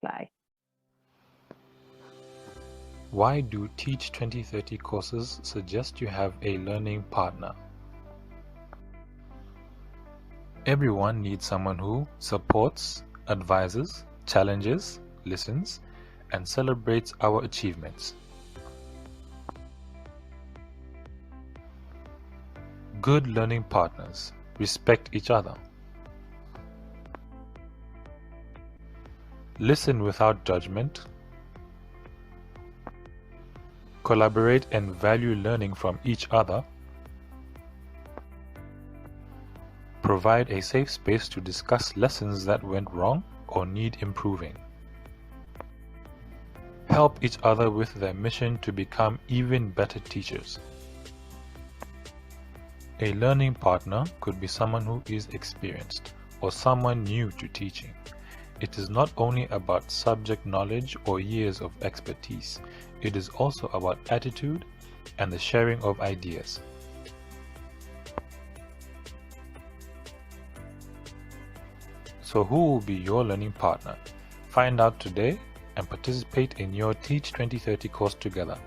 apply. Why do Teach 2030 courses suggest you have a learning partner? Everyone needs someone who supports, advises, challenges, listens, and celebrates our achievements. Good learning partners respect each other. Listen without judgment. Collaborate and value learning from each other. Provide a safe space to discuss lessons that went wrong or need improving. Help each other with their mission to become even better teachers. A learning partner could be someone who is experienced or someone new to teaching. It is not only about subject knowledge or years of expertise, it is also about attitude and the sharing of ideas. So who will be your learning partner? Find out today and participate in your Teach 2030 course together.